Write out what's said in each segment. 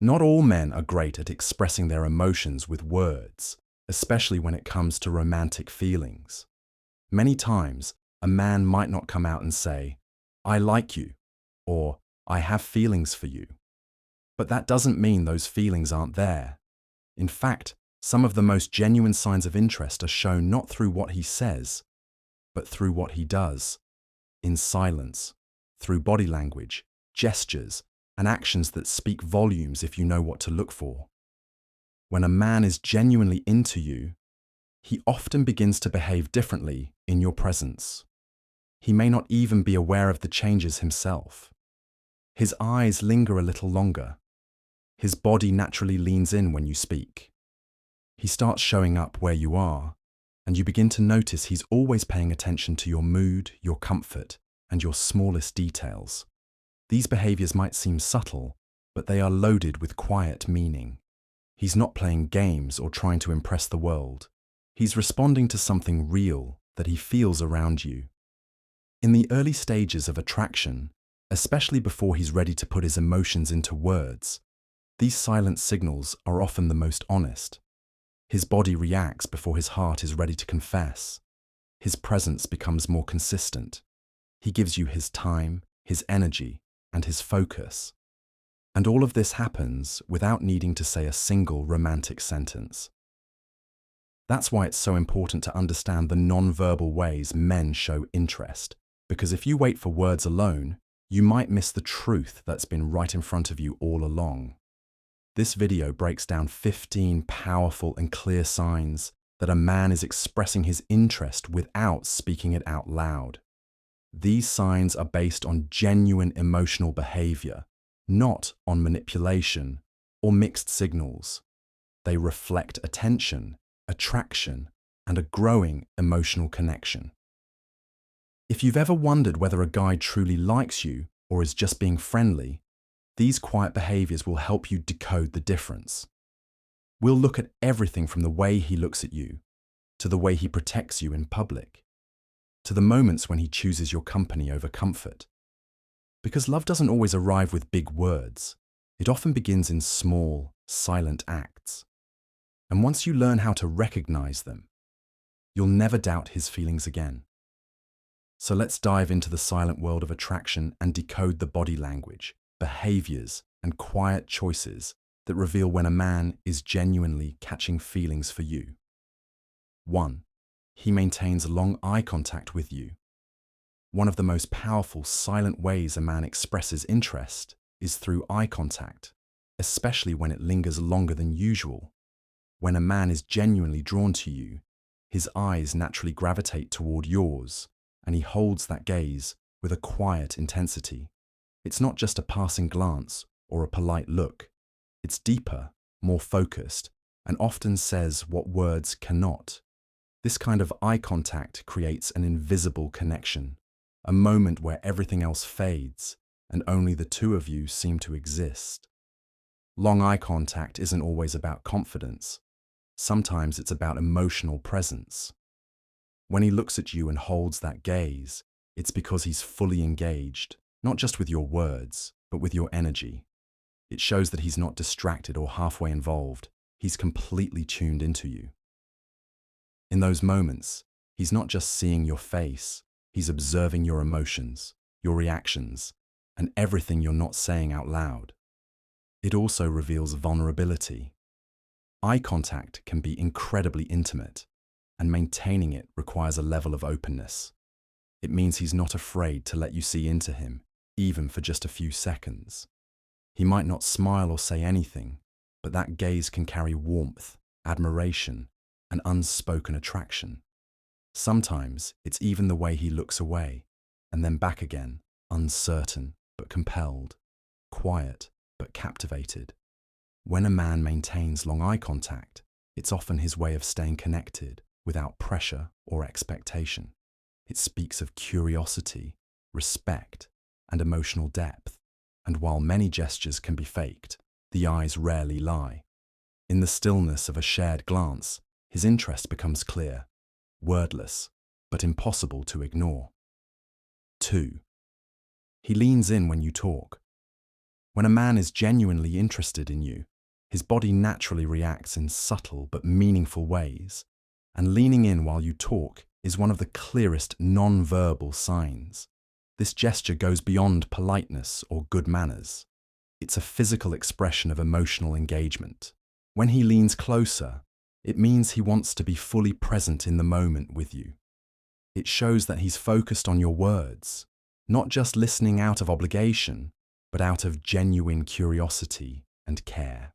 Not all men are great at expressing their emotions with words, especially when it comes to romantic feelings. Many times, a man might not come out and say, "I like you," or "I have feelings for you." But that doesn't mean those feelings aren't there. In fact, some of the most genuine signs of interest are shown not through what he says, but through what he does, in silence, through body language, gestures, and actions that speak volumes if you know what to look for. When a man is genuinely into you, he often begins to behave differently in your presence. He may not even be aware of the changes himself. His eyes linger a little longer. His body naturally leans in when you speak. He starts showing up where you are, and you begin to notice he's always paying attention to your mood, your comfort, and your smallest details. These behaviors might seem subtle, but they are loaded with quiet meaning. He's not playing games or trying to impress the world. He's responding to something real that he feels around you. In the early stages of attraction, especially before he's ready to put his emotions into words, these silent signals are often the most honest. His body reacts before his heart is ready to confess. His presence becomes more consistent. He gives you his time, his energy, and his focus. And all of this happens without needing to say a single romantic sentence. That's why it's so important to understand the nonverbal ways men show interest, because if you wait for words alone, you might miss the truth that's been right in front of you all along. This video breaks down 15 powerful and clear signs that a man is expressing his interest without speaking it out loud. These signs are based on genuine emotional behavior, not on manipulation or mixed signals. They reflect attention, attraction, and a growing emotional connection. If you've ever wondered whether a guy truly likes you or is just being friendly, these quiet behaviors will help you decode the difference. We'll look at everything from the way he looks at you, to the way he protects you in public, to the moments when he chooses your company over comfort. Because love doesn't always arrive with big words. It often begins in small, silent acts. And once you learn how to recognize them, you'll never doubt his feelings again. So let's dive into the silent world of attraction and decode the body language, behaviors, and quiet choices that reveal when a man is genuinely catching feelings for you. 1. He maintains long eye contact with you. One of the most powerful silent ways a man expresses interest is through eye contact, especially when it lingers longer than usual. When a man is genuinely drawn to you, his eyes naturally gravitate toward yours, and he holds that gaze with a quiet intensity. It's not just a passing glance or a polite look. It's deeper, more focused, and often says what words cannot. This kind of eye contact creates an invisible connection, a moment where everything else fades and only the two of you seem to exist. Long eye contact isn't always about confidence. Sometimes it's about emotional presence. When he looks at you and holds that gaze, it's because he's fully engaged, not just with your words, but with your energy. It shows that he's not distracted or halfway involved. He's completely tuned into you. In those moments, he's not just seeing your face, he's observing your emotions, your reactions, and everything you're not saying out loud. It also reveals vulnerability. Eye contact can be incredibly intimate, and maintaining it requires a level of openness. It means he's not afraid to let you see into him, even for just a few seconds. He might not smile or say anything, but that gaze can carry warmth, admiration, and unspoken attraction. Sometimes it's even the way he looks away, and then back again, uncertain but compelled, quiet but captivated. When a man maintains long eye contact, it's often his way of staying connected without pressure or expectation. It speaks of curiosity, respect, and emotional depth. And while many gestures can be faked, the eyes rarely lie. In the stillness of a shared glance, his interest becomes clear, wordless, but impossible to ignore. 2. He leans in when you talk. When a man is genuinely interested in you, his body naturally reacts in subtle but meaningful ways, and leaning in while you talk is one of the clearest non-verbal signs. This gesture goes beyond politeness or good manners. It's a physical expression of emotional engagement. When he leans closer, it means he wants to be fully present in the moment with you. It shows that he's focused on your words, not just listening out of obligation, but out of genuine curiosity and care.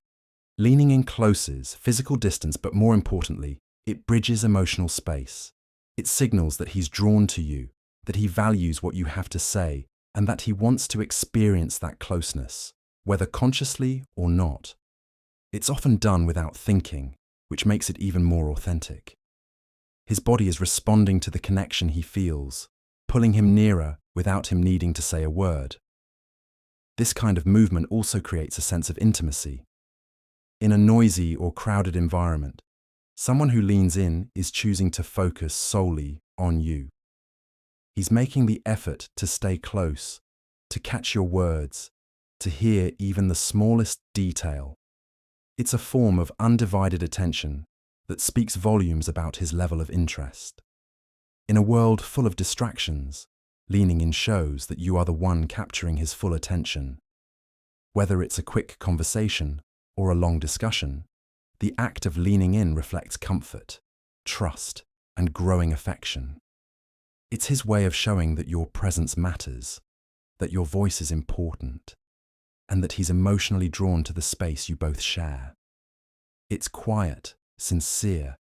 Leaning in closes physical distance, but more importantly, it bridges emotional space. It signals that he's drawn to you, that he values what you have to say, and that he wants to experience that closeness, whether consciously or not. It's often done without thinking, which makes it even more authentic. His body is responding to the connection he feels, pulling him nearer without him needing to say a word. This kind of movement also creates a sense of intimacy. In a noisy or crowded environment, someone who leans in is choosing to focus solely on you. He's making the effort to stay close, to catch your words, to hear even the smallest detail. It's a form of undivided attention that speaks volumes about his level of interest. In a world full of distractions, leaning in shows that you are the one capturing his full attention. Whether it's a quick conversation or a long discussion, the act of leaning in reflects comfort, trust, and growing affection. It's his way of showing that your presence matters, that your voice is important, and that he's emotionally drawn to the space you both share. It's quiet, sincere,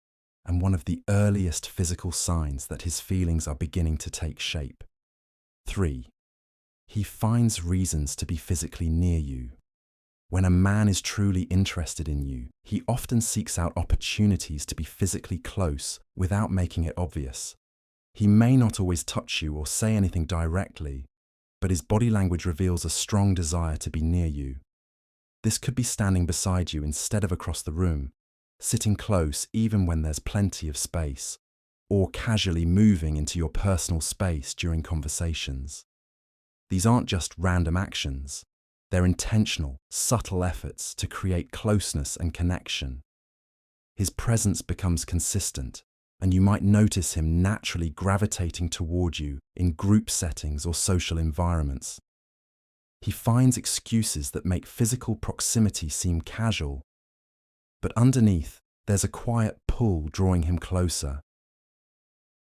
and one of the earliest physical signs that his feelings are beginning to take shape. 3. He finds reasons to be physically near you. When a man is truly interested in you, he often seeks out opportunities to be physically close without making it obvious. He may not always touch you or say anything directly, but his body language reveals a strong desire to be near you. This could be standing beside you instead of across the room, sitting close even when there's plenty of space, or casually moving into your personal space during conversations. These aren't just random actions. They're intentional, subtle efforts to create closeness and connection. His presence becomes consistent, and you might notice him naturally gravitating toward you in group settings or social environments. He finds excuses that make physical proximity seem casual, but underneath, there's a quiet pull drawing him closer.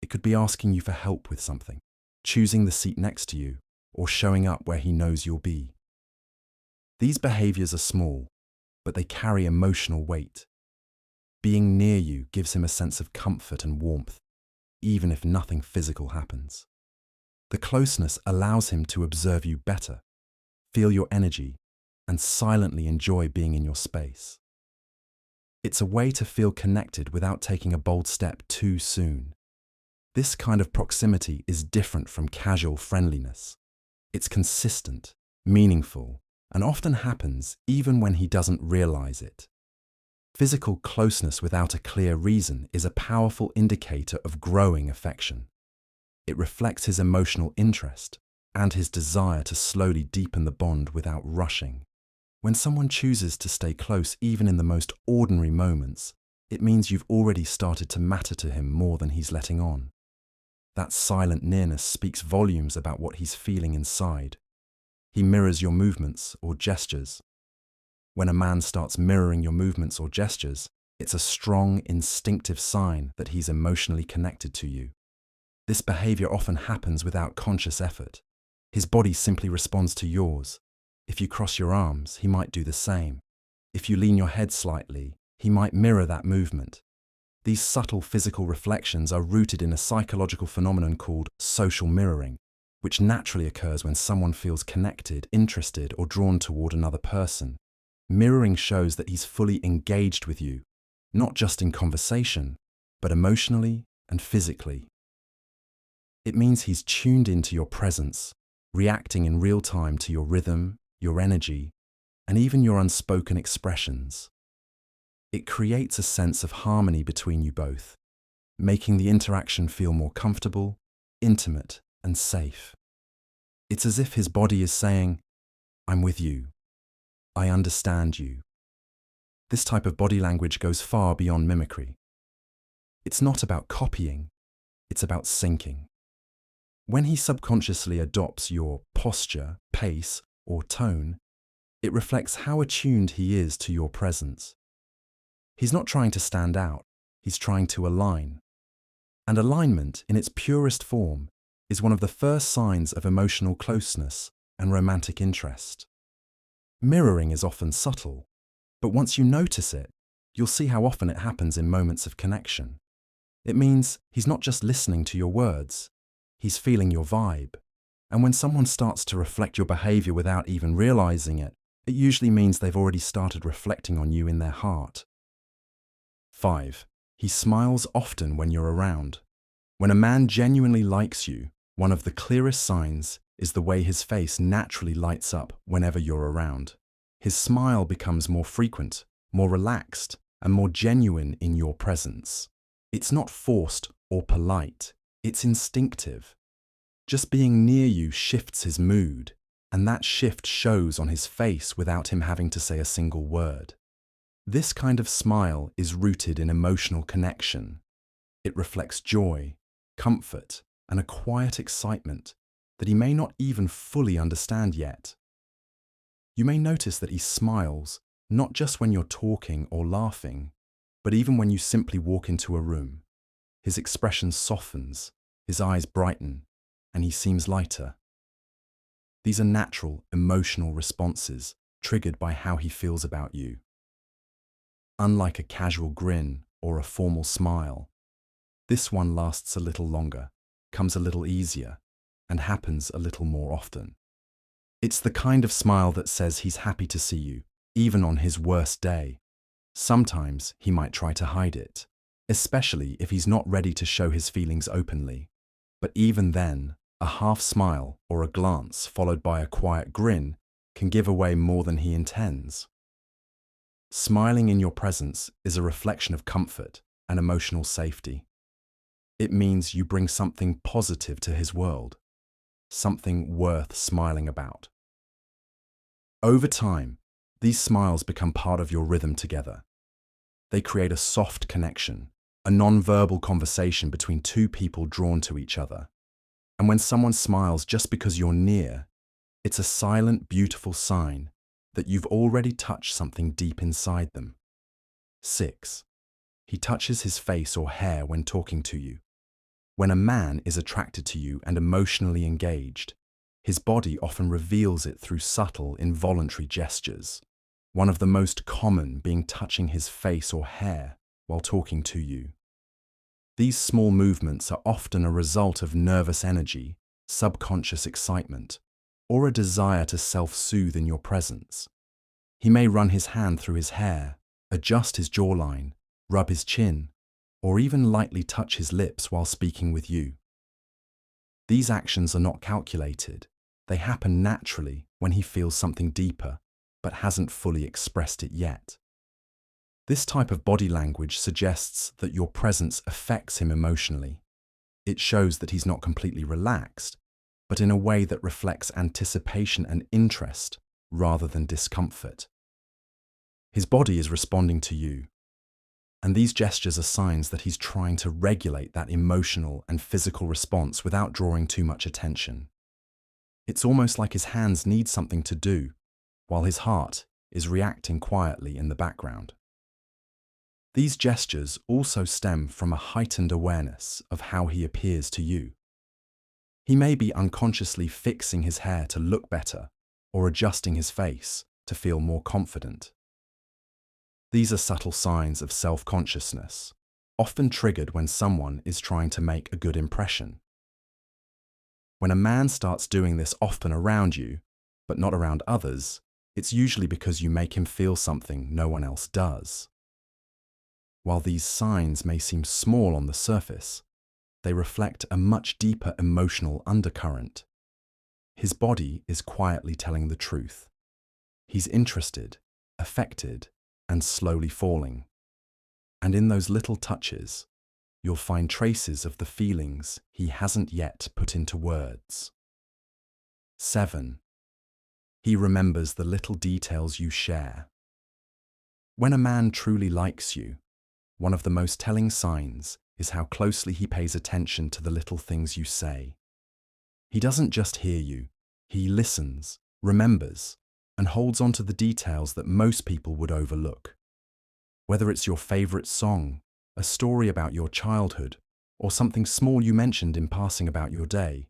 It could be asking you for help with something, choosing the seat next to you, or showing up where he knows you'll be. These behaviors are small, but they carry emotional weight. Being near you gives him a sense of comfort and warmth, even if nothing physical happens. The closeness allows him to observe you better, feel your energy, and silently enjoy being in your space. It's a way to feel connected without taking a bold step too soon. This kind of proximity is different from casual friendliness. It's consistent, meaningful, and often happens even when he doesn't realize it. Physical closeness without a clear reason is a powerful indicator of growing affection. It reflects his emotional interest and his desire to slowly deepen the bond without rushing. When someone chooses to stay close even in the most ordinary moments, it means you've already started to matter to him more than he's letting on. That silent nearness speaks volumes about what he's feeling inside. He mirrors your movements or gestures. When a man starts mirroring your movements or gestures, it's a strong, instinctive sign that he's emotionally connected to you. This behavior often happens without conscious effort. His body simply responds to yours. If you cross your arms, he might do the same. If you lean your head slightly, he might mirror that movement. These subtle physical reflections are rooted in a psychological phenomenon called social mirroring, which naturally occurs when someone feels connected, interested, or drawn toward another person. Mirroring shows that he's fully engaged with you, not just in conversation, but emotionally and physically. It means he's tuned into your presence, reacting in real time to your rhythm, your energy, and even your unspoken expressions. It creates a sense of harmony between you both, making the interaction feel more comfortable, intimate, and safe. It's as if his body is saying, "I'm with you, I understand you. This type of body language goes far beyond mimicry. It's not about copying, it's about syncing. When he subconsciously adopts your posture, pace, or tone, it reflects how attuned he is to your presence. He's not trying to stand out, he's trying to align. And alignment, in its purest form, is one of the first signs of emotional closeness and romantic interest. Mirroring is often subtle, but once you notice it, you'll see how often it happens in moments of connection. It means he's not just listening to your words, he's feeling your vibe. And when someone starts to reflect your behavior without even realizing it, it usually means they've already started reflecting on you in their heart. 5. He smiles often when you're around. When a man genuinely likes you, one of the clearest signs is the way his face naturally lights up whenever you're around. His smile becomes more frequent, more relaxed, and more genuine in your presence. It's not forced or polite, it's instinctive. Just being near you shifts his mood, and that shift shows on his face without him having to say a single word. This kind of smile is rooted in emotional connection. It reflects joy, comfort, and a quiet excitement that he may not even fully understand yet. You may notice that he smiles not just when you're talking or laughing, but even when you simply walk into a room. His expression softens, his eyes brighten, and he seems lighter. These are natural, emotional responses triggered by how he feels about you. Unlike a casual grin or a formal smile, this one lasts a little longer, comes a little easier, and happens a little more often. It's the kind of smile that says he's happy to see you, even on his worst day. Sometimes he might try to hide it, especially if he's not ready to show his feelings openly. But even then, a half smile or a glance followed by a quiet grin can give away more than he intends. Smiling in your presence is a reflection of comfort and emotional safety. It means you bring something positive to his world, something worth smiling about. Over time, these smiles become part of your rhythm together. They create a soft connection, a nonverbal conversation between two people drawn to each other. And when someone smiles just because you're near, it's a silent, beautiful sign that you've already touched something deep inside them. 6. He touches his face or hair when talking to you. When a man is attracted to you and emotionally engaged, his body often reveals it through subtle, involuntary gestures, one of the most common being touching his face or hair while talking to you. These small movements are often a result of nervous energy, subconscious excitement, or a desire to self-soothe in your presence. He may run his hand through his hair, adjust his jawline, rub his chin, or even lightly touch his lips while speaking with you. These actions are not calculated. They happen naturally when he feels something deeper, but hasn't fully expressed it yet. This type of body language suggests that your presence affects him emotionally. It shows that he's not completely relaxed, but in a way that reflects anticipation and interest rather than discomfort. His body is responding to you, and these gestures are signs that he's trying to regulate that emotional and physical response without drawing too much attention. It's almost like his hands need something to do, while his heart is reacting quietly in the background. These gestures also stem from a heightened awareness of how he appears to you. He may be unconsciously fixing his hair to look better or adjusting his face to feel more confident. These are subtle signs of self-consciousness, often triggered when someone is trying to make a good impression. When a man starts doing this often around you, but not around others, it's usually because you make him feel something no one else does. While these signs may seem small on the surface, they reflect a much deeper emotional undercurrent. His body is quietly telling the truth. He's interested, affected, and slowly falling. And in those little touches, you'll find traces of the feelings he hasn't yet put into words. 7. He remembers the little details you share. When a man truly likes you, one of the most telling signs is how closely he pays attention to the little things you say. He doesn't just hear you, he listens, remembers, and holds on to the details that most people would overlook. Whether it's your favorite song, a story about your childhood, or something small you mentioned in passing about your day,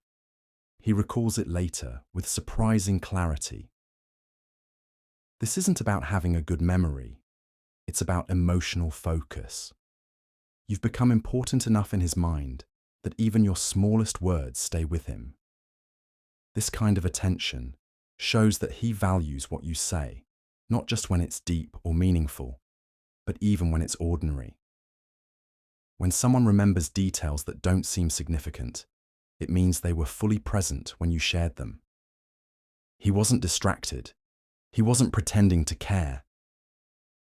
he recalls it later with surprising clarity. This isn't about having a good memory, it's about emotional focus. You've become important enough in his mind that even your smallest words stay with him. This kind of attention shows that he values what you say, not just when it's deep or meaningful, but even when it's ordinary. When someone remembers details that don't seem significant, it means they were fully present when you shared them. He wasn't distracted. He wasn't pretending to care.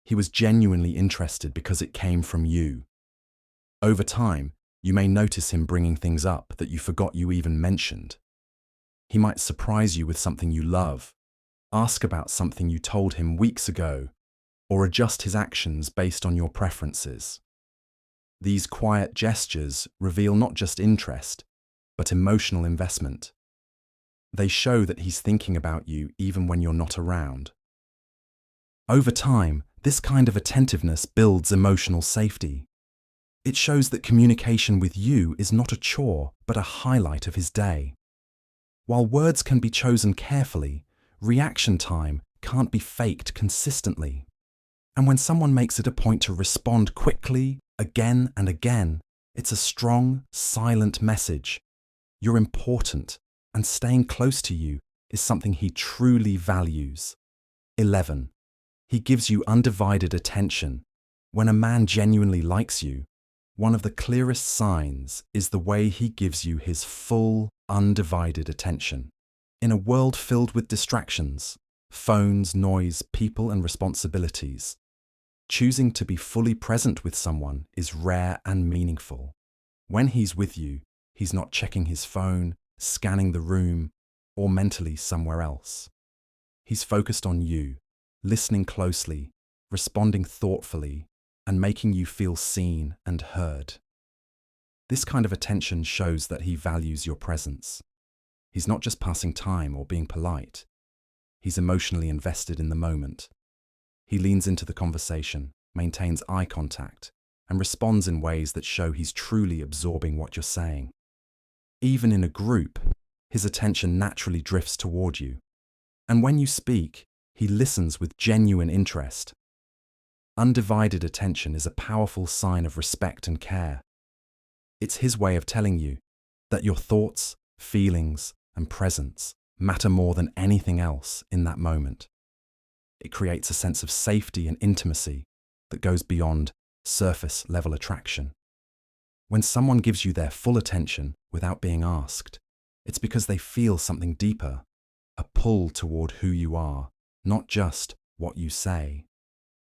He was genuinely interested because it came from you. Over time, you may notice him bringing things up that you forgot you even mentioned. He might surprise you with something you love, ask about something you told him weeks ago, or adjust his actions based on your preferences. These quiet gestures reveal not just interest, but emotional investment. They show that he's thinking about you even when you're not around. Over time, this kind of attentiveness builds emotional safety. It shows that communication with you is not a chore, but a highlight of his day. While words can be chosen carefully, reaction time can't be faked consistently. And when someone makes it a point to respond quickly, again and again, it's a strong, silent message. You're important, and staying close to you is something he truly values. 11. He gives you undivided attention. When a man genuinely likes you, one of the clearest signs is the way he gives you his full, undivided attention. In a world filled with distractions, phones, noise, people, and responsibilities, choosing to be fully present with someone is rare and meaningful. When he's with you, he's not checking his phone, scanning the room, or mentally somewhere else. He's focused on you, listening closely, responding thoughtfully, and making you feel seen and heard. This kind of attention shows that he values your presence. He's not just passing time or being polite. He's emotionally invested in the moment. He leans into the conversation, maintains eye contact, and responds in ways that show he's truly absorbing what you're saying. Even in a group, his attention naturally drifts toward you. And when you speak, he listens with genuine interest. Undivided attention is a powerful sign of respect and care. It's his way of telling you that your thoughts, feelings, and presence matter more than anything else in that moment. It creates a sense of safety and intimacy that goes beyond surface-level attraction. When someone gives you their full attention without being asked, it's because they feel something deeper, a pull toward who you are, not just what you say.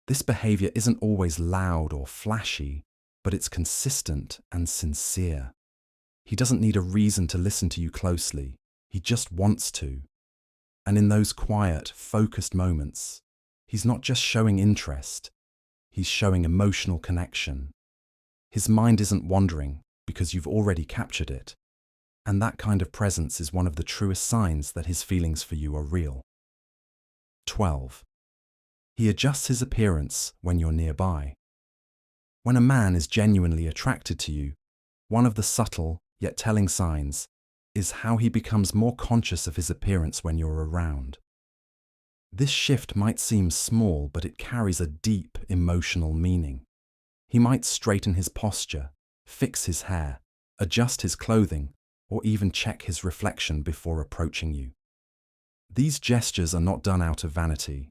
This behavior isn't always loud or flashy, but it's consistent and sincere. He doesn't need a reason to listen to you closely. He just wants to. And in those quiet, focused moments, he's not just showing interest, he's showing emotional connection. His mind isn't wandering because you've already captured it. And that kind of presence is one of the truest signs that his feelings for you are real. 12. He adjusts his appearance when you're nearby. When a man is genuinely attracted to you, one of the subtle yet telling signs is how he becomes more conscious of his appearance when you're around. This shift might seem small, but it carries a deep emotional meaning. He might straighten his posture, fix his hair, adjust his clothing, or even check his reflection before approaching you. These gestures are not done out of vanity.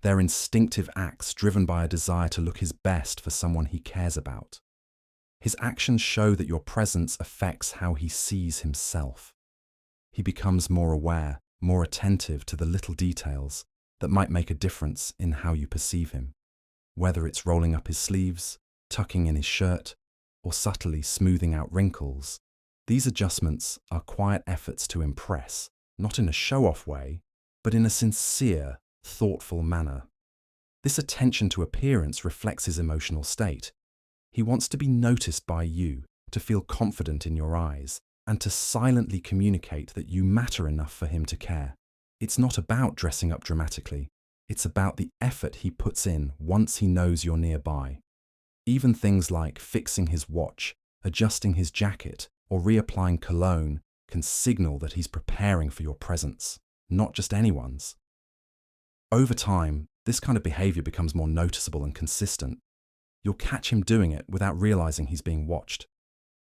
They're instinctive acts driven by a desire to look his best for someone he cares about. His actions show that your presence affects how he sees himself. He becomes more aware, more attentive to the little details that might make a difference in how you perceive him. Whether it's rolling up his sleeves, tucking in his shirt, or subtly smoothing out wrinkles, these adjustments are quiet efforts to impress, not in a show-off way, but in a sincere, thoughtful manner. This attention to appearance reflects his emotional state. He wants to be noticed by you, to feel confident in your eyes, and to silently communicate that you matter enough for him to care. It's not about dressing up dramatically. It's about the effort he puts in once he knows you're nearby. Even things like fixing his watch, adjusting his jacket, or reapplying cologne can signal that he's preparing for your presence, not just anyone's. Over time, this kind of behavior becomes more noticeable and consistent. You'll catch him doing it without realizing he's being watched,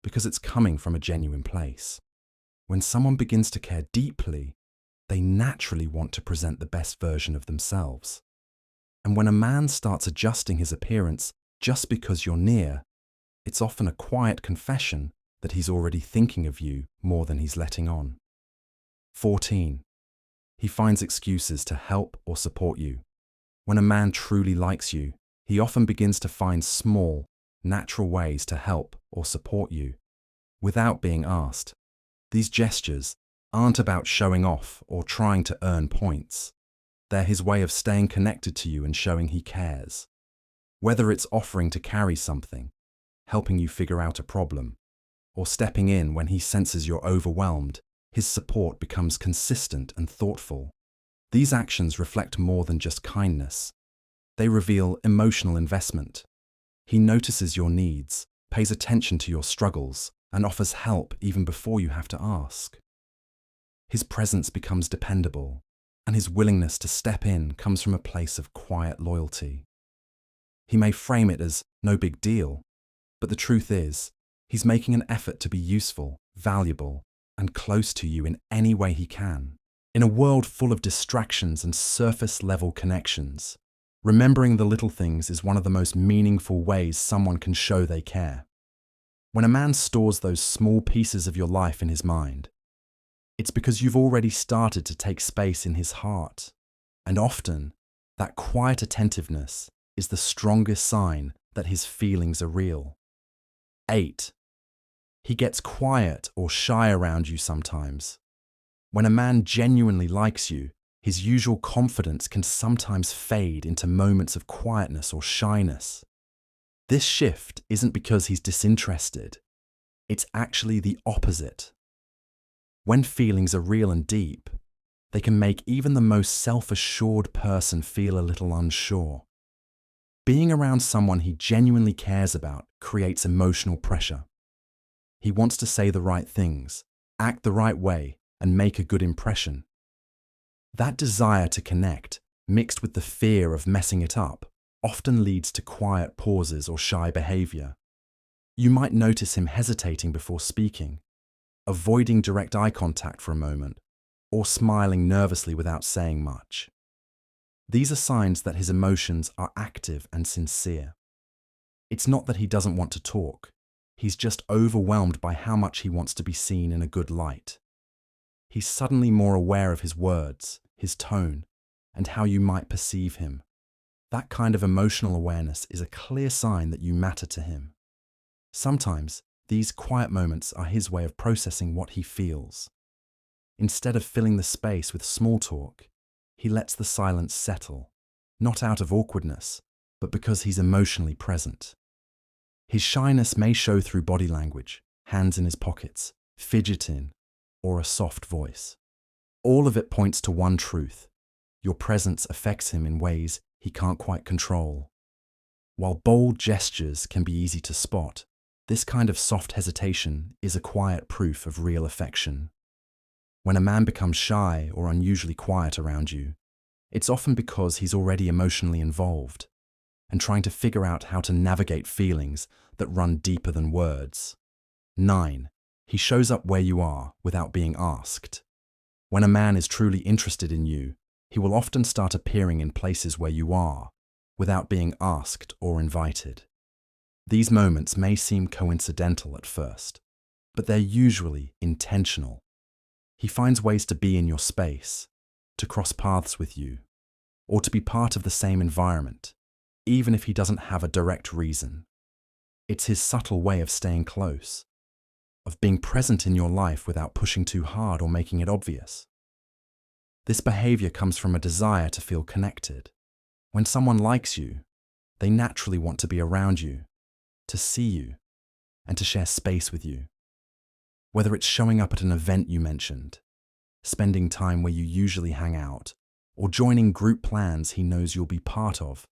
because it's coming from a genuine place. When someone begins to care deeply, they naturally want to present the best version of themselves. And when a man starts adjusting his appearance just because you're near, it's often a quiet confession that he's already thinking of you more than he's letting on. 14. He finds excuses to help or support you. When a man truly likes you, he often begins to find small, natural ways to help or support you, without being asked. These gestures aren't about showing off or trying to earn points. They're his way of staying connected to you and showing he cares. Whether it's offering to carry something, helping you figure out a problem, or stepping in when he senses you're overwhelmed, his support becomes consistent and thoughtful. These actions reflect more than just kindness. They reveal emotional investment. He notices your needs, pays attention to your struggles, and offers help even before you have to ask. His presence becomes dependable, and his willingness to step in comes from a place of quiet loyalty. He may frame it as no big deal, but the truth is, he's making an effort to be useful, valuable, and close to you in any way he can. In a world full of distractions and surface-level connections, remembering the little things is one of the most meaningful ways someone can show they care. When a man stores those small pieces of your life in his mind, it's because you've already started to take space in his heart. And often, that quiet attentiveness is the strongest sign that his feelings are real. 8. He gets quiet or shy around you sometimes. When a man genuinely likes you, his usual confidence can sometimes fade into moments of quietness or shyness. This shift isn't because he's disinterested. It's actually the opposite. When feelings are real and deep, they can make even the most self-assured person feel a little unsure. Being around someone he genuinely cares about creates emotional pressure. He wants to say the right things, act the right way, and make a good impression. That desire to connect, mixed with the fear of messing it up, often leads to quiet pauses or shy behavior. You might notice him hesitating before speaking, avoiding direct eye contact for a moment, or smiling nervously without saying much. These are signs that his emotions are active and sincere. It's not that he doesn't want to talk. He's just overwhelmed by how much he wants to be seen in a good light. He's suddenly more aware of his words, his tone, and how you might perceive him. That kind of emotional awareness is a clear sign that you matter to him. Sometimes, these quiet moments are his way of processing what he feels. Instead of filling the space with small talk, he lets the silence settle, not out of awkwardness, but because he's emotionally present. His shyness may show through body language, hands in his pockets, fidgeting, or a soft voice. All of it points to one truth: your presence affects him in ways he can't quite control. While bold gestures can be easy to spot, this kind of soft hesitation is a quiet proof of real affection. When a man becomes shy or unusually quiet around you, it's often because he's already emotionally involved and trying to figure out how to navigate feelings that run deeper than words. 9. He shows up where you are without being asked. When a man is truly interested in you, he will often start appearing in places where you are, without being asked or invited. These moments may seem coincidental at first, but they're usually intentional. He finds ways to be in your space, to cross paths with you, or to be part of the same environment, even if he doesn't have a direct reason. It's his subtle way of staying close, of being present in your life without pushing too hard or making it obvious. This behavior comes from a desire to feel connected. When someone likes you, they naturally want to be around you, to see you, and to share space with you. Whether it's showing up at an event you mentioned, spending time where you usually hang out, or joining group plans he knows you'll be part of,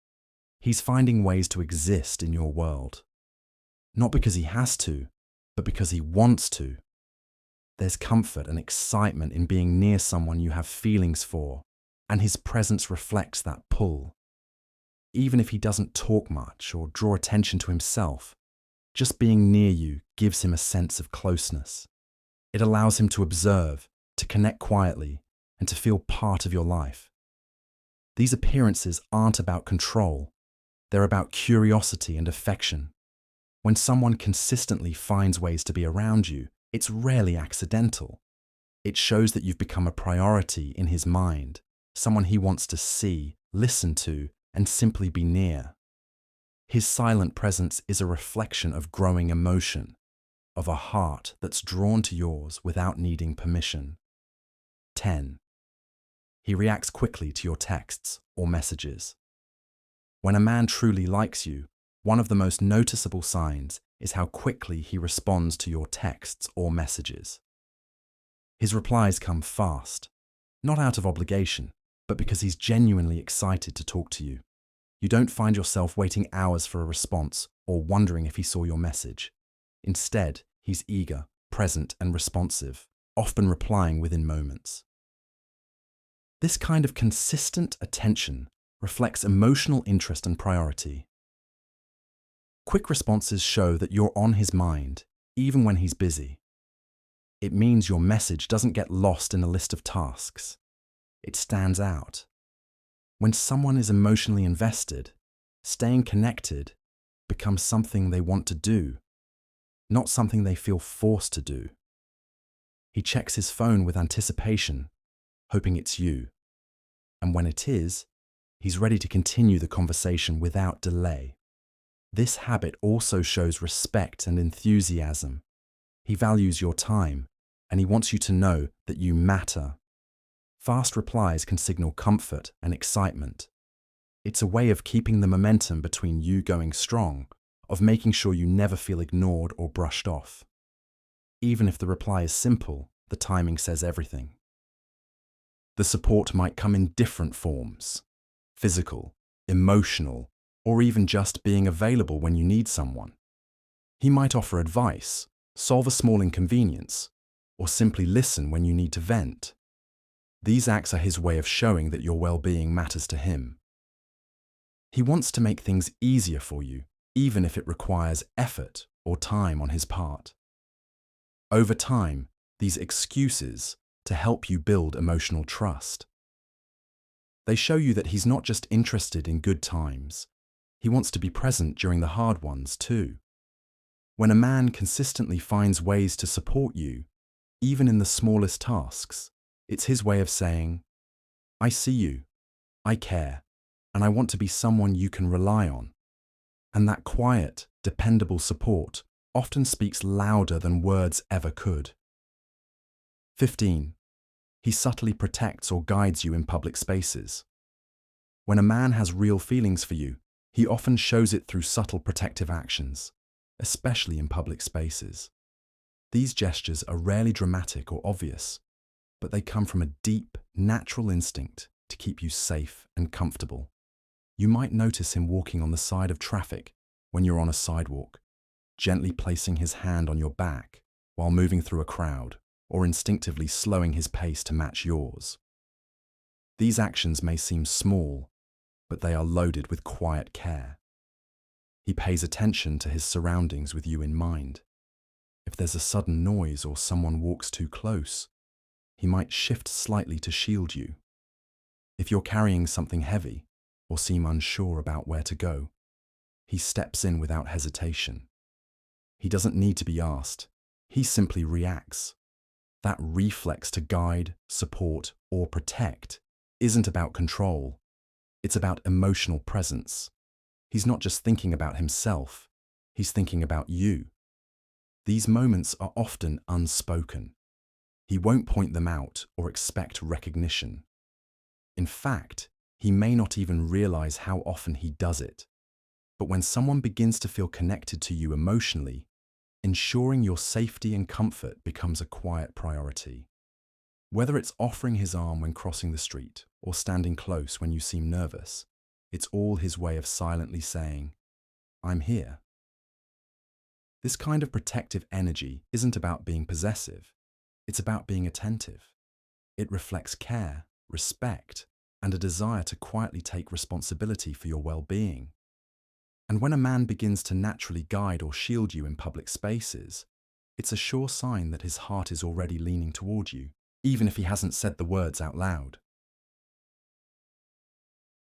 he's finding ways to exist in your world. Not because he has to, but because he wants to. There's comfort and excitement in being near someone you have feelings for, and his presence reflects that pull. Even if he doesn't talk much or draw attention to himself, just being near you gives him a sense of closeness. It allows him to observe, to connect quietly, and to feel part of your life. These appearances aren't about control. They're about curiosity and affection. When someone consistently finds ways to be around you, it's rarely accidental. It shows that you've become a priority in his mind, someone he wants to see, listen to, and simply be near. His silent presence is a reflection of growing emotion, of a heart that's drawn to yours without needing permission. 10. He reacts quickly to your texts or messages. When a man truly likes you, one of the most noticeable signs is how quickly he responds to your texts or messages. His replies come fast, not out of obligation, but because he's genuinely excited to talk to you. You don't find yourself waiting hours for a response or wondering if he saw your message. Instead, he's eager, present, and responsive, often replying within moments. This kind of consistent attention reflects emotional interest and priority. Quick responses show that you're on his mind, even when he's busy. It means your message doesn't get lost in a list of tasks. It stands out. When someone is emotionally invested, staying connected becomes something they want to do, not something they feel forced to do. He checks his phone with anticipation, hoping it's you. And when it is, he's ready to continue the conversation without delay. This habit also shows respect and enthusiasm. He values your time, and he wants you to know that you matter. Fast replies can signal comfort and excitement. It's a way of keeping the momentum between you going strong, of making sure you never feel ignored or brushed off. Even if the reply is simple, the timing says everything. The support might come in different forms: physical, emotional, or even just being available when you need someone. He might offer advice, solve a small inconvenience, or simply listen when you need to vent. These acts are his way of showing that your well-being matters to him. He wants to make things easier for you, even if it requires effort or time on his part. Over time, these excuses to help you build emotional trust. They show you that he's not just interested in good times, he wants to be present during the hard ones too. When a man consistently finds ways to support you, even in the smallest tasks, it's his way of saying, "I see you, I care, and I want to be someone you can rely on." And that quiet, dependable support often speaks louder than words ever could. 15. He subtly protects or guides you in public spaces. When a man has real feelings for you, he often shows it through subtle protective actions, especially in public spaces. These gestures are rarely dramatic or obvious, but they come from a deep, natural instinct to keep you safe and comfortable. You might notice him walking on the side of traffic when you're on a sidewalk, gently placing his hand on your back while moving through a crowd, or instinctively slowing his pace to match yours. These actions may seem small, but they are loaded with quiet care. He pays attention to his surroundings with you in mind. If there's a sudden noise or someone walks too close, he might shift slightly to shield you. If you're carrying something heavy or seem unsure about where to go, he steps in without hesitation. He doesn't need to be asked. He simply reacts. That reflex to guide, support, or protect isn't about control. It's about emotional presence. He's not just thinking about himself, he's thinking about you. These moments are often unspoken. He won't point them out or expect recognition. In fact, he may not even realize how often he does it. But when someone begins to feel connected to you emotionally, ensuring your safety and comfort becomes a quiet priority. Whether it's offering his arm when crossing the street or standing close when you seem nervous, it's all his way of silently saying, "I'm here." This kind of protective energy isn't about being possessive, it's about being attentive. It reflects care, respect, and a desire to quietly take responsibility for your well-being. And when a man begins to naturally guide or shield you in public spaces, it's a sure sign that his heart is already leaning toward you, even if he hasn't said the words out loud.